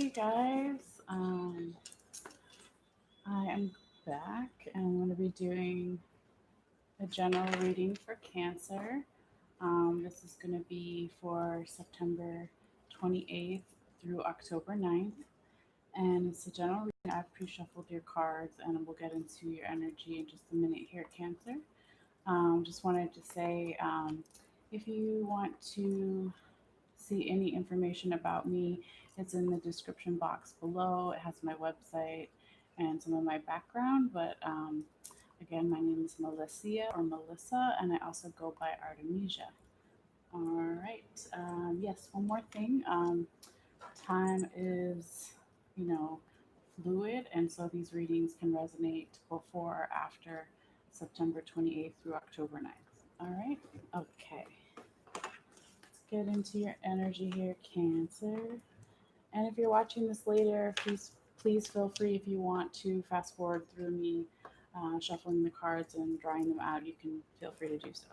Hey guys, I am back and I'm going to be doing a general reading for Cancer. This is going to be for September 28th through October 9th, and it's a general reading. I've pre shuffled your cards and we'll get into your energy in just a minute here, Cancer. Just wanted to say if you want to see any information about me, it's in the description box below. It has my website and some of my background. But again, my name is Malessea or Melissa, and I also go by Artemisia. All right. Yes, one more thing. Time is, you know, fluid, and so these readings can resonate before or after September 28th through October 9th. All right. Okay. Get into your energy here, Cancer. And if you're watching this later, please feel free, if you want to fast forward through me shuffling the cards and drawing them out. You can feel free to do so.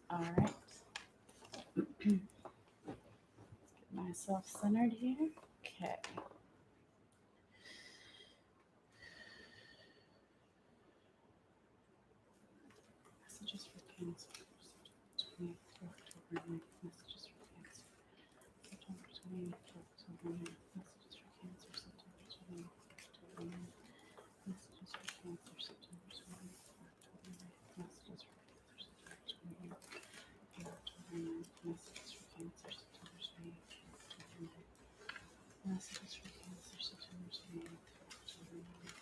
All right. Get myself centered here. Okay. Messages for Cancer. September 28th to October 9th. Messages for Cancer. September 28th to October 9th. Messages for Cancer. September 28th to October 9th. Messages for Cancer. September 28th to October 9th. Messages for Cancer. September 28th to October 9th. Messages for Cancer. September 28th to October 9th. Messages for Cancer. September 28th to October 9th.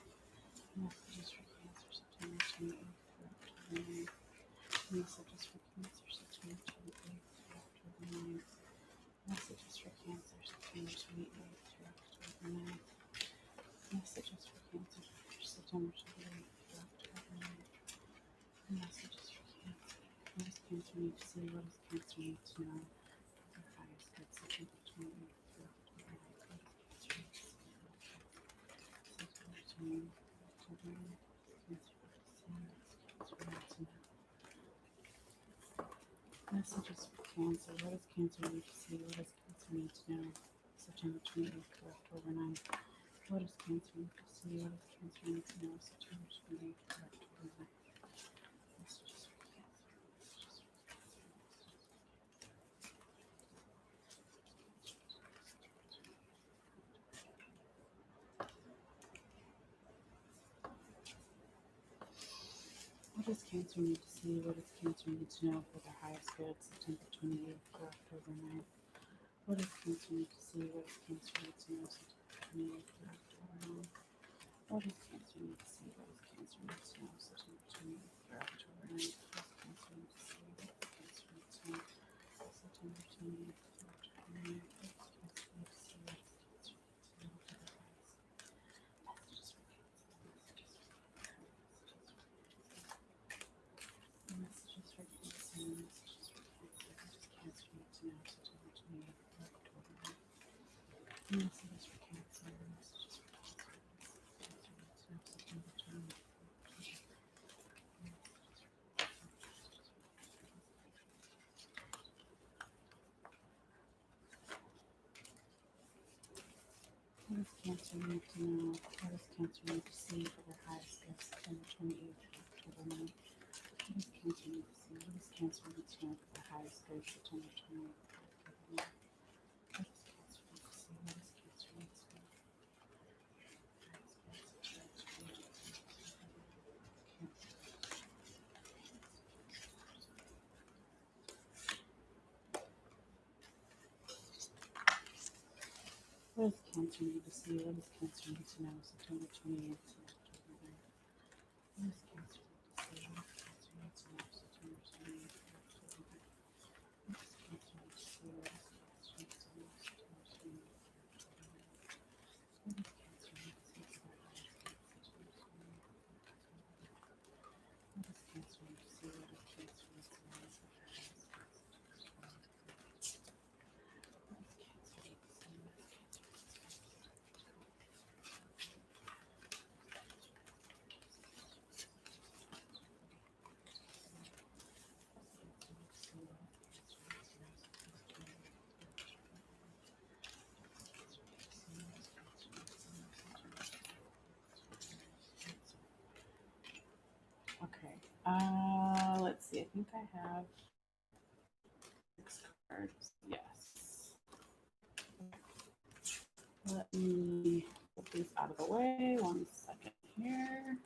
Messages for Cancer. September 28th to October 9th. Messages for Cancer, September 28th through October 9th. Messages for Cancer, September 28th through October 9th. Messages for Cancer, September 28th through October 9th. Messages for Cancer. What does Cancer need to see? What does Cancer need to know? For their highest good, September 28th through October 9th. What does Cancer need to see? September 28th through October 9th. Cancer need to see? What does Cancer need to know? Messages for Cancer. What does Cancer need to see? What does Cancer need to know? September 28th to October 9th. What does Cancer need to see? What does Cancer need to know? September 28th to October 9th. Messages for Cancer. Messages for Cancer. What does Cancer need to see? What does Cancer need to know for their highest good? September 28th to October 9th. What does Cancer need to see? What does Cancer need to know? September 28th to October 9th. What does Cancer need to see? What does Cancer need to know? September 28th through October 9th. What does Cancer need to see? What does Cancer need to know? September 28th through October 9th. What does Cancer need to see? What does Cancer need to know for their highest messages for Cancer? Messages for Cancer. Messages for Cancer. Messages for Cancer. What does Cancer need to know? September 28th through October 9th. Messages for Cancer. Messages for Cancer. Cancer needs to know September 28th. What does Cancer need to know? What does Cancer need to see for their highest good? September 28th to October 9th. What does Cancer need to see? What does Cancer need to know for their highest good? September 28th to October 9th. What does Cancer need to see? What does Cancer need to know? What does Cancer need to see? What does Cancer need to know? September 28th to October 9th. What does Cancer need to see? What does Cancer need to know? September 28th to October 9th. What does Cancer need to see? What does Cancer need to know? September 28th to October 9th. What does Cancer need to see for their highest good? September 28th to October 9th. What does Cancer need to see? What does Cancer need to know for their highest good? September 28th. What does Cancer need to see? What does Cancer need to know? Okay. Let's see. I think I have 6 cards. Yes. Let me put these out of the way. 1 second here.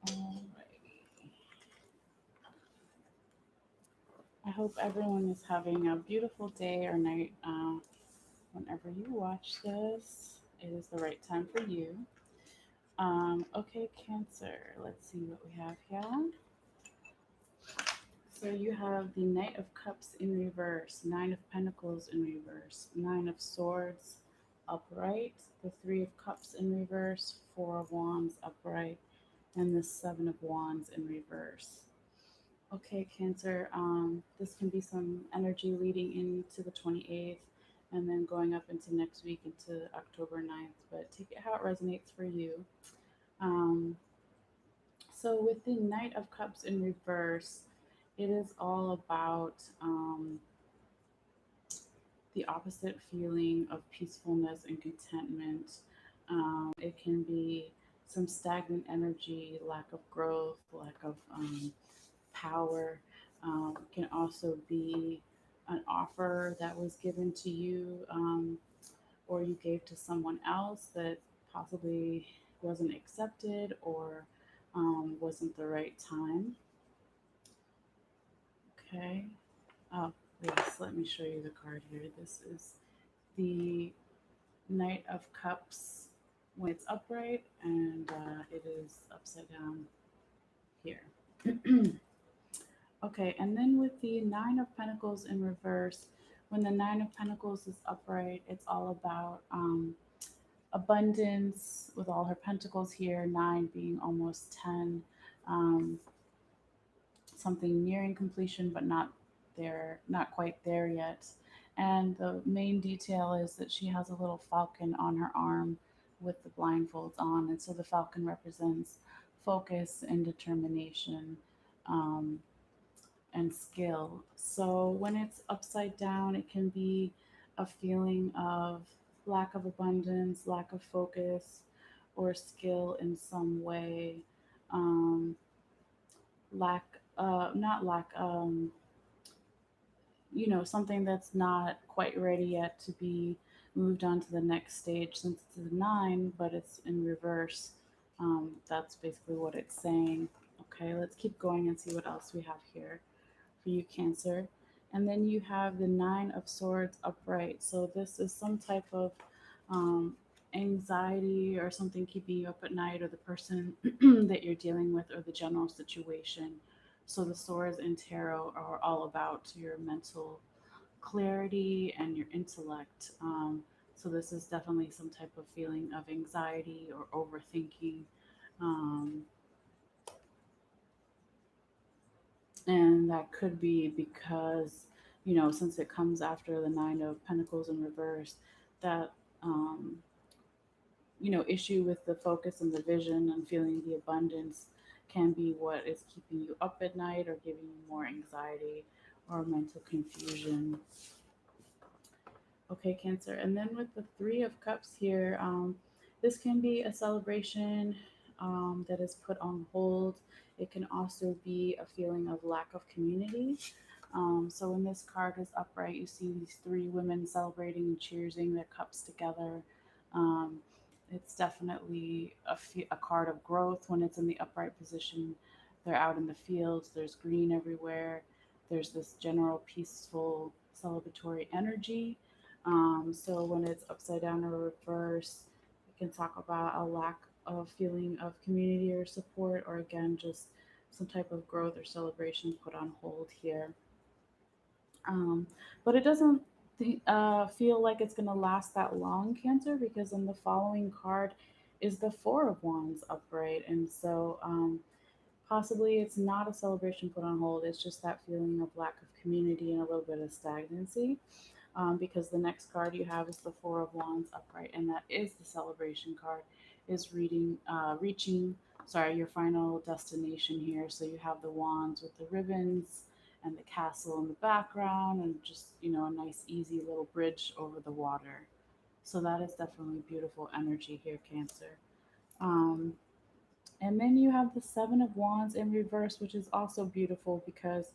Alrighty. I hope everyone is having a beautiful day or night whenever you watch this. It is the right time for you. Okay, Cancer. Let's see what we have here. So you have the Knight of Cups in reverse, Nine of Pentacles in reverse, Nine of Swords upright, the Three of Cups in reverse, Four of Wands upright, and the Seven of Wands in reverse. Okay, Cancer, this can be some energy leading into the 28th and then going up into next week into October 9th, but take it how it resonates for you. Um, so, with the Knight of Cups in reverse, it is all about the opposite feeling of peacefulness and contentment. It can be some stagnant energy, lack of growth, lack of power. It can also be an offer that was given to you or you gave to someone else that possibly wasn't accepted or wasn't the right time. Okay. Oh, yes, let me show you the card here. This is the Knight of Cups when it's upright, and it is upside down here. Okay, and then with the Nine of Pentacles in reverse, when the Nine of Pentacles is upright, it's all about abundance with all her pentacles here, nine being almost 10. Um, Something nearing completion, but not there, not quite there yet. And the main detail is that she has a little falcon on her arm with the blindfolds on. And so the falcon represents focus and determination um, and skill. So when it's upside down, it can be a feeling of lack of abundance, lack of focus, or skill in some way. Um, lack not lack something that's not quite ready yet to be moved on to the next stage since it's a nine but it's in reverse. That's basically what it's saying. Okay, let's keep going and see what else we have here for you, Cancer. And then you have the Nine of Swords upright. So this is some type of um, anxiety or something keeping you up at night, or the person that you're dealing with, or the general situation. So the swords in tarot are all about your mental clarity and your intellect. So this is definitely some type of feeling of anxiety or overthinking. Um, and that could be because since it comes after the Nine of Pentacles in reverse, that um, issue with the focus and the vision and feeling the abundance can be what is keeping you up at night or giving you more anxiety or mental confusion. Okay, Cancer. And then with the Three of Cups here, this can be a celebration that is put on hold. It can also be a feeling of lack of community. So when this card is upright, you see these three women celebrating and cheersing their cups together. Um, it's definitely a card of growth when it's in the upright position. They're out in the fields, there's green everywhere, there's this general peaceful celebratory energy. So when it's upside down or reverse, it can talk about a lack of feeling of community or support, or again, just some type of growth or celebration put on hold here. Um, but it doesn't feel like it's going to last that long, Cancer, because in the following card is the Four of Wands upright. And so possibly it's not a celebration put on hold, it's just that feeling of lack of community and a little bit of stagnancy. Because the next card you have is the Four of Wands upright, and that is the celebration card, is reaching, sorry, your final destination here. So you have the wands with the ribbons and the castle in the background, and just, a nice, easy little bridge over the water. So that is definitely beautiful energy here, Cancer. Um, and then you have the Seven of Wands in reverse, which is also beautiful because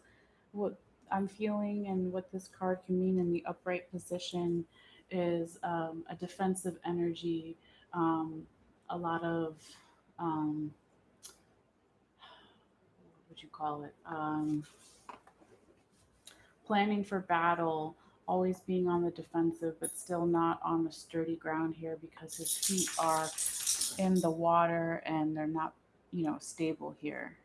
what I'm feeling and what this card can mean in the upright position is a defensive energy, um, a lot of, what would you call it? Planning for battle, always being on the defensive, but still not on the sturdy ground here because his feet are in the water and they're not, stable here.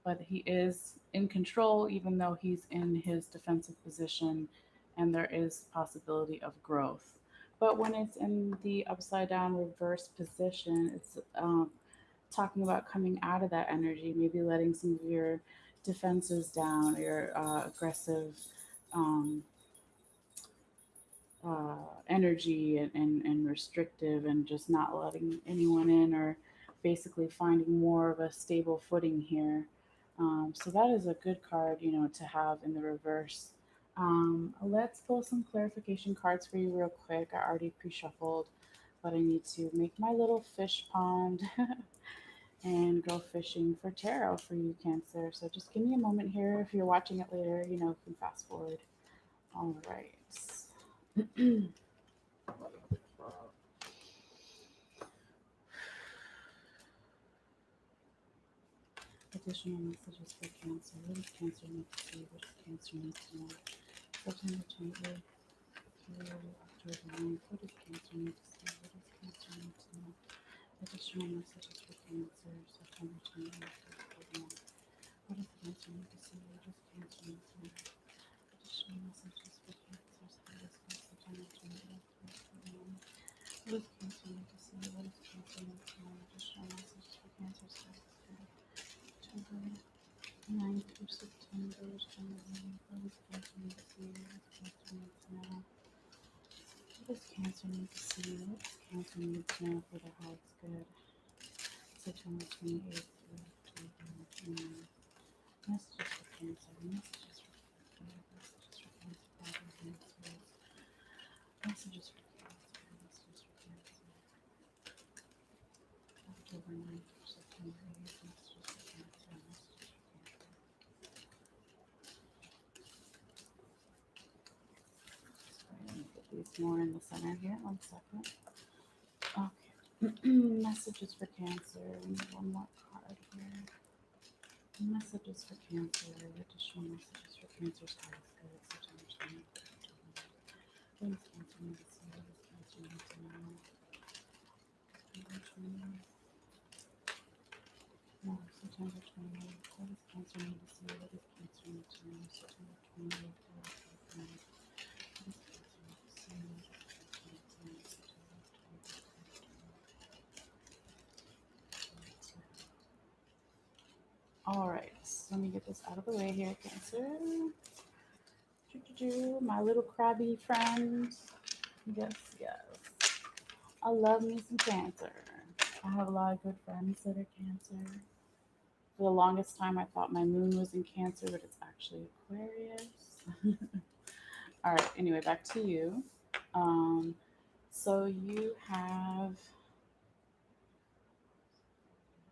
But he is in control, even though he's in his defensive position, and there is possibility of growth. But when it's in the upside down reverse position, it's talking about coming out of that energy, maybe letting some of your defenses down, your aggressive um, energy, and restrictive, and just not letting anyone in, or basically finding more of a stable footing here. So that is a good card, to have in the reverse. Let's pull some clarification cards for you real quick. I already pre-shuffled, but I need to make my little fish pond and go fishing for tarot for you, Cancer. So just give me a moment here. If you're watching it later, you can fast forward. All right. Additional messages for Cancer. What does Cancer need to see? What does Cancer need to know? September 28th through October 9th. What does Cancer need to see? What does Cancer need to know? Additional messages for Cancer. September 28th through October 9th. What does Cancer need to see? What does Cancer need to know? Additional messages for Cancer. September 28th through October 9th. What does Cancer need to see? What does Cancer need to know? Additional messages for Cancer. October 9th through September 29th. What does Cancer need to see? What does Cancer need to know? What does Cancer need to see? What does Cancer need to know for the heart's good? September 28th through October 29th. Messages for Cancer. Messages for Cancer. Messages for Cancer. Messages for Cancer. Messages for Cancer. October 9th through September 8th. Messages for Cancer. Messages for Cancer. Let me put these more in the center here. 1 second. Okay. Messages for Cancer. We need one more card here. Messages for Cancer. Additional messages for Cancer's highest good. September 20th. What does Cancer need to see? What does Cancer need to know? September 20th. No, September 28th. What does Cancer need to see? What does Cancer need to know? September 28th. What does Cancer need to see? What does Cancer need to see? September 28th. All right, so let me get this out of the way here, Cancer. My little crabby friend. Yes, yes. I love me some Cancer. I have a lot of good friends that are Cancer. For the longest time, I thought my moon was in Cancer, but it's actually Aquarius. All right, anyway, back to you. Um, so you have,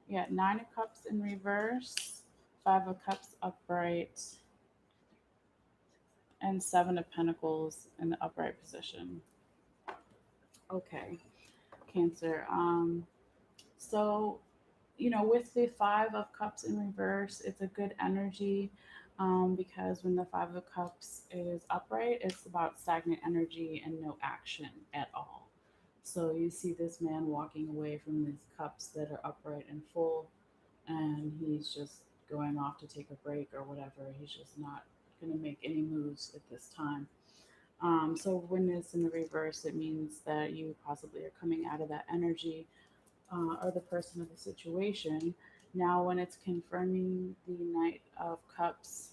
yeah, Nine of Cups in reverse, Five of Cups upright, and Seven of Pentacles in the upright position. Okay, Cancer. So, with the Five of Cups in reverse, it's a good energy, because when the Five of Cups is upright, it's about stagnant energy and no action at all. So you see this man walking away from these cups that are upright and full, and he's just going off to take a break or whatever. He's just not going to make any moves at this time. So when it's in the reverse, it means that you possibly are coming out of that energy, or the person of the situation. Now, when it's confirming the Knight of Cups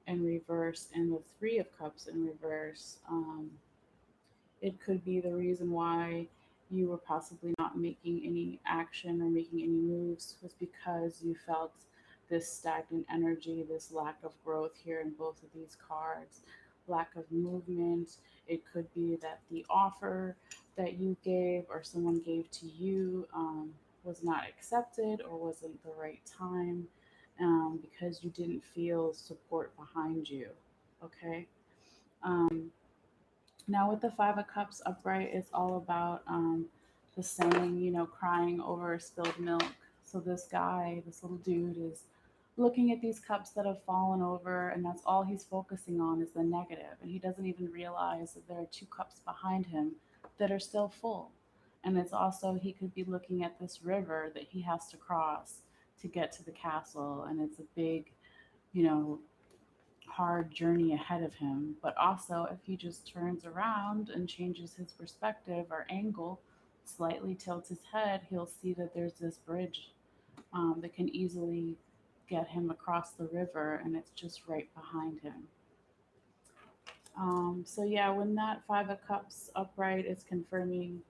in reverse and the Three of Cups in reverse, it could be the reason why you were possibly not making any action or making any moves was because you felt this stagnant energy, this lack of growth here in both of these cards, lack of movement. It could be that the offer that you gave or someone gave to you was not accepted or wasn't the right time because you didn't feel support behind you. Okay. Um, Now, with the Five of Cups upright, it's all about the saying, crying over spilled milk. So, this guy, this little dude, is looking at these cups that have fallen over, and that's all he's focusing on is the negative. And he doesn't even realize that there are two cups behind him that are still full. And it's also, he could be looking at this river that he has to cross to get to the castle. And it's a big, you know, hard journey ahead of him. But also, if he just turns around and changes his perspective or angle, slightly tilts his head, he'll see that there's this bridge that can easily get him across the river, and it's just right behind him. So, yeah, when that Five of Cups upright is confirming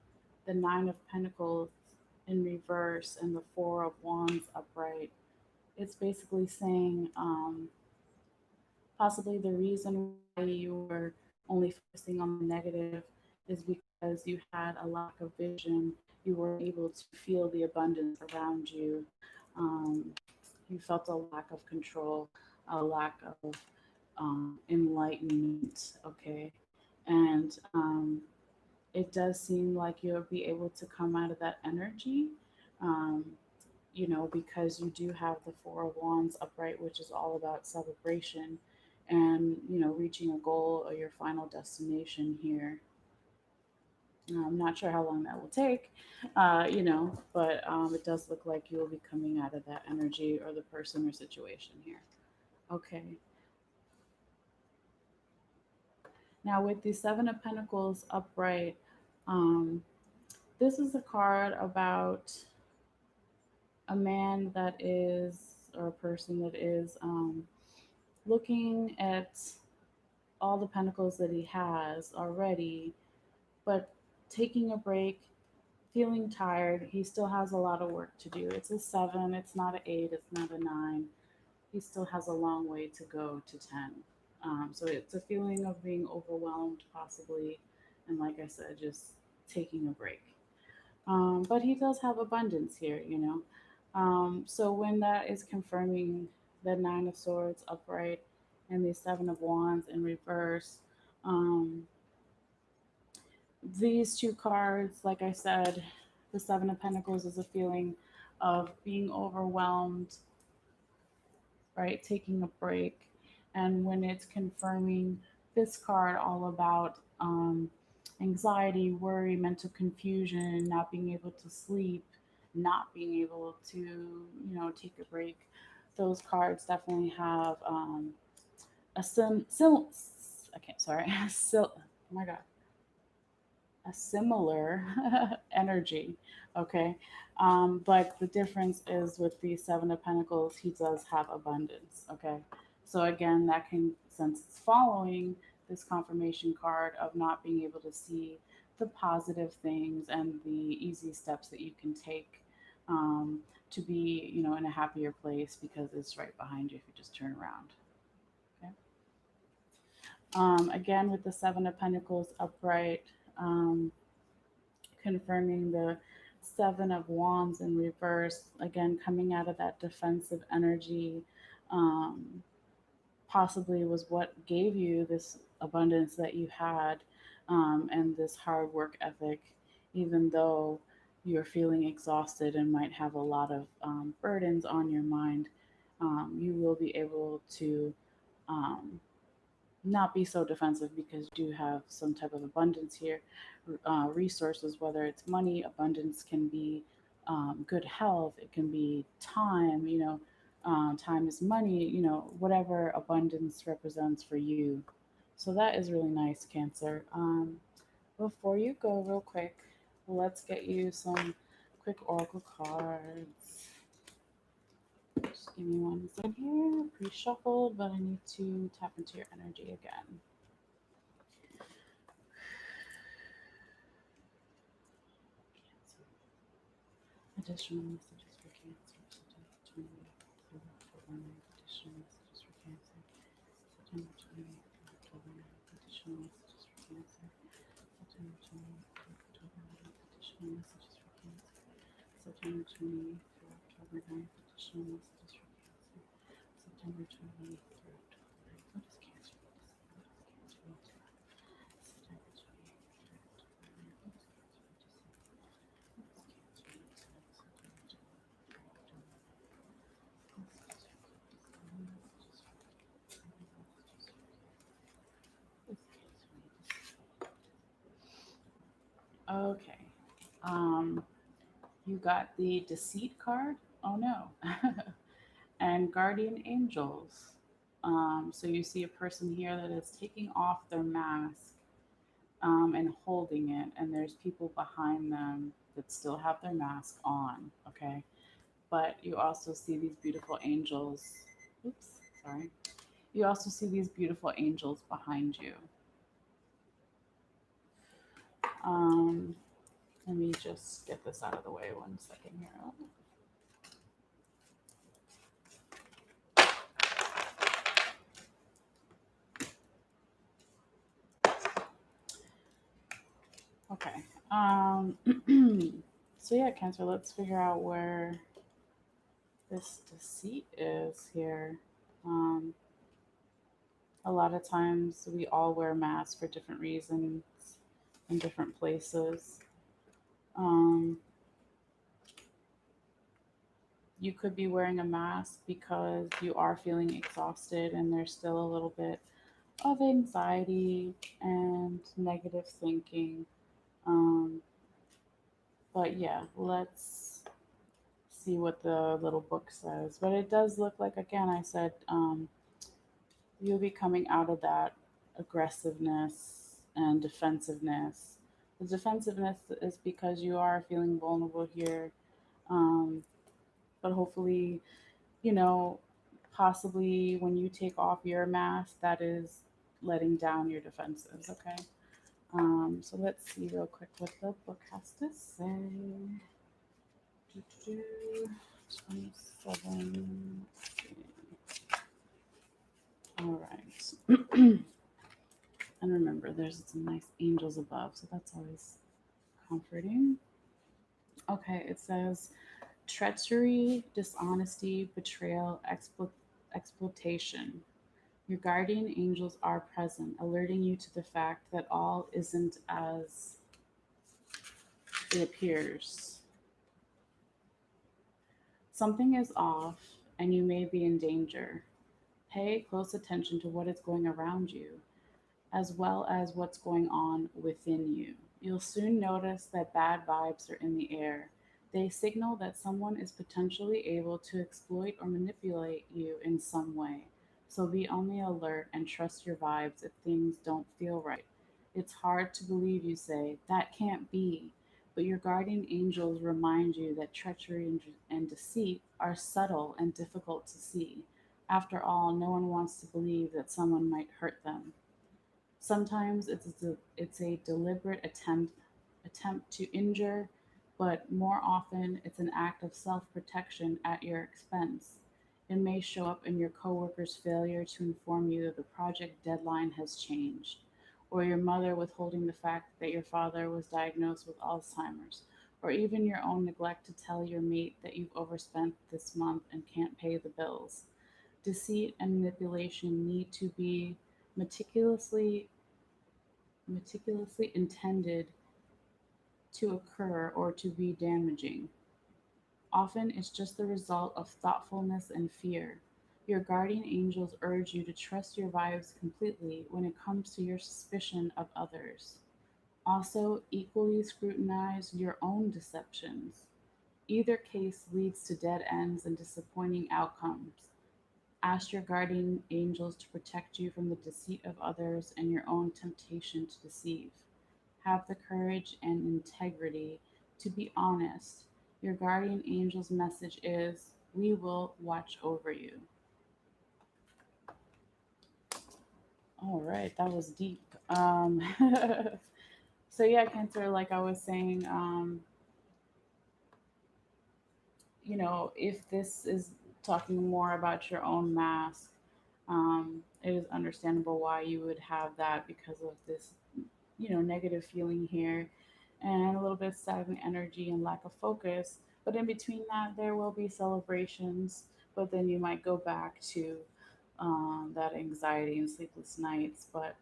the Nine of Pentacles in reverse and the Four of Wands upright, it's basically saying, possibly the reason why you were only focusing on the negative is because you had a lack of vision. You were able to feel the abundance around you. Um, you felt a lack of control, a lack of enlightenment. Okay. And it does seem like you'll be able to come out of that energy. Um, because you do have the Four of Wands upright, which is all about celebration and, reaching a goal or your final destination here. I'm not sure how long that will take, but it does look like you will be coming out of that energy or the person or situation here. Okay. Now, with the Seven of Pentacles upright, um, this is a card about a man that is, or a person that is, looking at all the pentacles that he has already, but taking a break, feeling tired. He still has a lot of work to do. It's a seven, it's not an eight, it's not a nine. He still has a long way to go to 10. So it's a feeling of being overwhelmed, possibly, and like I said, just taking a break. But he does have abundance here. So when that is confirming the Nine of Swords upright and the Seven of Wands in reverse, um, these two cards, like I said, the Seven of Pentacles is a feeling of being overwhelmed, right? Taking a break. And when it's confirming this card, all about anxiety, worry, mental confusion, not being able to sleep, not being able to, take a break. Those cards definitely have a okay, sorry, oh my God, a similar energy. Okay. But the difference is with the Seven of Pentacles, he does have abundance. Okay. So again, that can, since it's following this confirmation card of not being able to see the positive things and the easy steps that you can take to be, in a happier place because it's right behind you if you just turn around. Okay. Again, with the Seven of Pentacles upright, confirming the Seven of Wands in reverse, again, coming out of that defensive energy, um, possibly was what gave you this abundance that you had and this hard work ethic, even though you're feeling exhausted and might have a lot of burdens on your mind. You will be able to um, not be so defensive because you do have some type of abundance here. Resources, whether it's money, abundance can be good health, it can be time, time is money, whatever abundance represents for you. So that is really nice, Cancer. Before you go, real quick, let's get you some quick oracle cards. Just give me one second here. Pre-shuffled, but I need to tap into your energy again. Additional messages for Cancer. additional messages for Cancer. September 20th through October 9th, additional messages for Cancer. September 20th through October 9th, additional messages for Cancer. September 20th through October 9th. What does Cancer need to say? What does Cancer need to know? September 28th through October 9th. What does Cancer need to say? What does Cancer need to know? September 28th through October 9th. Messages for Cancer. Messages for Cancer. Messages for Cancer. What does Cancer need to say? Okay. Um, you got the deceit card. Oh no. And guardian angels. So you see a person here that is taking off their mask and holding it, and there's people behind them that still have their mask on. Okay. But you also see these beautiful angels. Oops, sorry. You also see these beautiful angels behind you. Um, Let me just get this out of the way 1 second here. Okay. So yeah, Cancer, let's figure out where this deceit is here. Um, a lot of times we all wear masks for different reasons in different places. Um, you could be wearing a mask because you are feeling exhausted and there's still a little bit of anxiety and negative thinking. Um, but yeah, let's see what the little book says. But it does look like, again, I said, you'll be coming out of that aggressiveness and defensiveness. The defensiveness is because you are feeling vulnerable here. Um, but hopefully, you know, possibly when you take off your mask, that is letting down your defenses, okay? So let's see real quick what the book has to say. Doo-doo-doo. 27. All right. And remember, there's some nice angels above, so that's always comforting. Okay, it says treachery, dishonesty, betrayal, exploitation. Your guardian angels are present, alerting you to the fact that all isn't as it appears. Something is off, and you may be in danger. Pay close attention to what is going around you, as well as what's going on within you. You'll soon notice that bad vibes are in the air. They signal that someone is potentially able to exploit or manipulate you in some way. So be on the alert and trust your vibes if things don't feel right. It's hard to believe, you say, that can't be. But your guardian angels remind you that treachery and deceit are subtle and difficult to see. After all, no one wants to believe that someone might hurt them. Sometimes it's a deliberate attempt to injure, but more often it's an act of self-protection at your expense. It may show up in your coworker's failure to inform you that the project deadline has changed, or your mother withholding the fact that your father was diagnosed with Alzheimer's, or even your own neglect to tell your mate that you've overspent this month and can't pay the bills. Deceit and manipulation need to be meticulously intended to occur or to be damaging. Often it's just the result of thoughtfulness and fear. Your guardian angels urge you to trust your vibes completely when it comes to your suspicion of others. Also, equally scrutinize your own deceptions. Either case leads to dead ends and disappointing outcomes. Ask your guardian angels to protect you from the deceit of others and your own temptation to deceive. Have the courage and integrity to be honest. Your guardian angel's message is, we will watch over you. All right, that was deep. So yeah, Cancer, like I was saying, if this is talking more about your own mask, It is understandable why you would have that because of this, negative feeling here and a little bit of stagnant energy and lack of focus. But in between that, there will be celebrations, but then you might go back to that anxiety and sleepless nights. But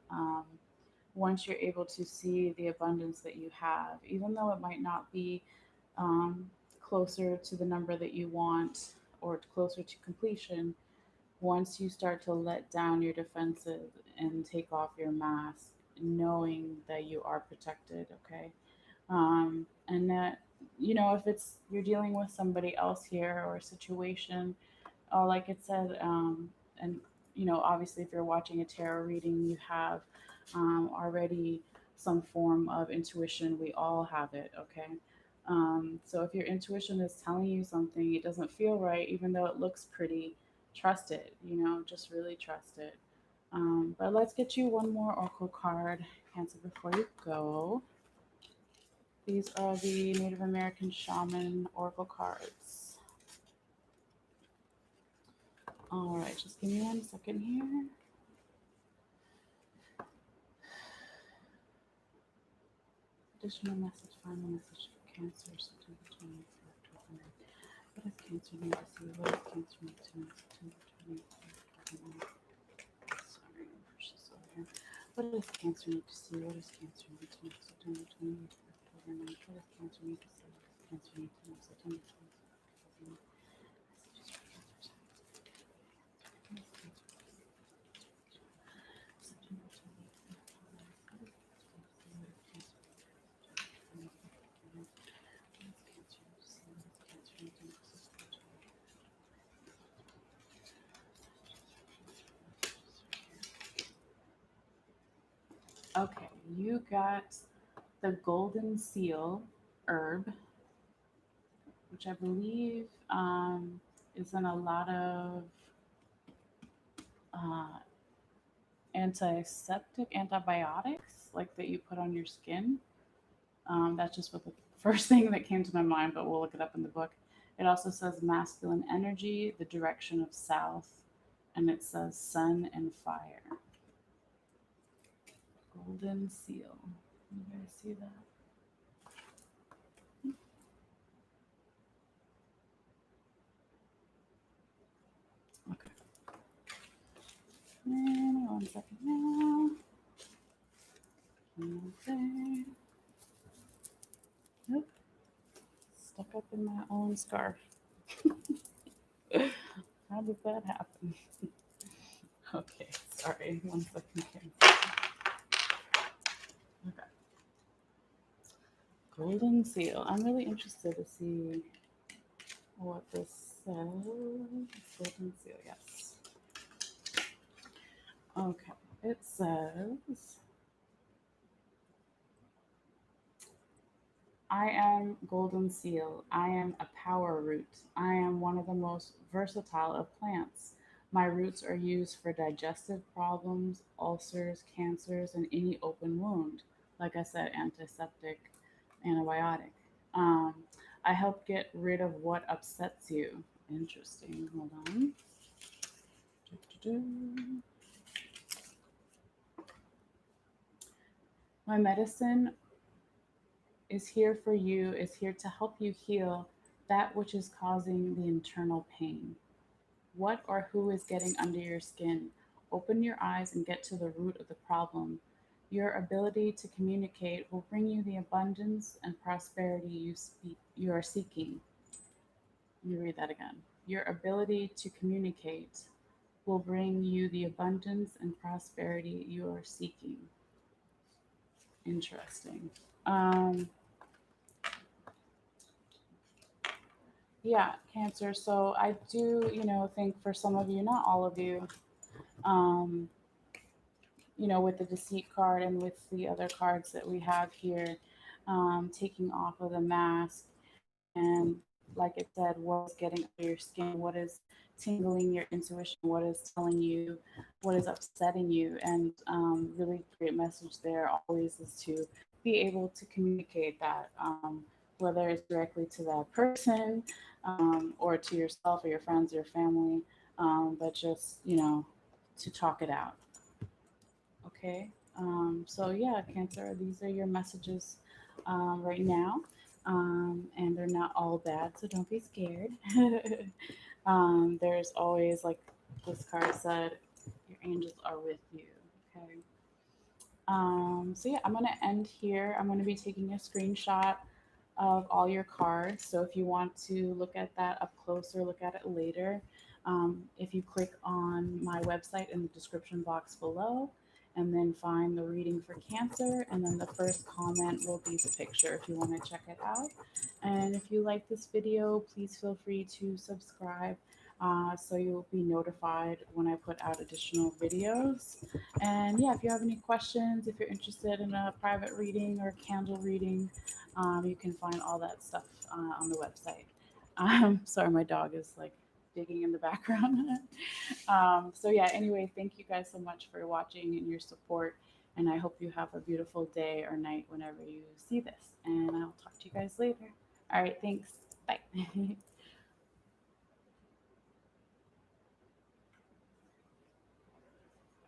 once you're able to see the abundance that you have, even though it might not be um, closer to the number that you want or closer to completion, once you start to let down your defenses and take off your mask, knowing that you are protected, okay? And that, if it's you're dealing with somebody else here or a situation, like it said, and obviously, if you're watching a tarot reading, you have already some form of intuition. We all have it, okay? So if your intuition is telling you something, it doesn't feel right, even though it looks pretty, trust it, just really trust it. But let's get you one more oracle card, Cancer, before you go. These are the Native American Shaman oracle cards. All right, just give me 1 second here. Additional message, final message for Cancer, September 20th through October 9th. What does Cancer need to see? What does Cancer need to know? September 20th through October 9th. Sorry, I'll push this over here. What does Cancer need to see? What does Cancer need to know? September 20th through October 9th. What does Cancer need to see? What does Cancer need to know? September 20th through October 9th. Messages for Cancer. What does Cancer need to see? September 20th through October 9th. What does Cancer need to see? What does Cancer need to know? Okay, you got the golden seal herb, which I believe is in a lot of uh, antiseptic antibiotics, like that you put on your skin. That's just what the first thing that came to my mind, but we'll look it up in the book. It also says masculine energy, the direction of south, and it says sun and fire. Golden seal. You guys see that? Okay. And 1 second now. Okay. Nope. Stuck up in my own scarf. How did that happen? Okay, sorry. 1 second here. Okay. Golden seal. I'm really interested to see what this says. Golden seal, yes. Okay. It says, I am golden seal. I am a power root. I am one of the most versatile of plants. My roots are used for digestive problems, ulcers, cancers, and any open wound. Like I said, antiseptic, antibiotic. Um, I help get rid of what upsets you. Interesting. Hold on. Do-do-do. My medicine is here for you, is here to help you heal that which is causing the internal pain. What or who is getting under your skin? Open your eyes and get to the root of the problem. Your ability to communicate will bring you the abundance and prosperity you are seeking. Let me read that again. Your ability to communicate will bring you the abundance and prosperity you are seeking. Interesting. Um, yeah, Cancer. So I do, think for some of you, not all of you, um, with the deceit card and with the other cards that we have here, taking off of the mask. And like it said, what is getting under your skin? What is tingling your intuition? What is telling you? What is upsetting you? And really great message there always is to be able to communicate that, whether it's directly to that person, or to yourself or your friends or your family. But just, to talk it out. Okay. So yeah, Cancer, these are your messages right now. And they're not all bad, so don't be scared. There's always, like this card said, your angels are with you. Okay. So yeah, I'm going to end here. I'm going to be taking a screenshot of all your cards. So if you want to look at that up close or look at it later, if you click on my website in the description box below, and then find the reading for Cancer, and then the first comment will be the picture if you want to check it out. And if you like this video, please feel free to subscribe so you'll be notified when I put out additional videos. And yeah, if you have any questions, if you're interested in a private reading or candle reading, you can find all that stuff on the website. Sorry, my dog is like digging in the background. So yeah, anyway, thank you guys so much for watching and your support. And I hope you have a beautiful day or night whenever you see this. And I'll talk to you guys later. All right, thanks. Bye.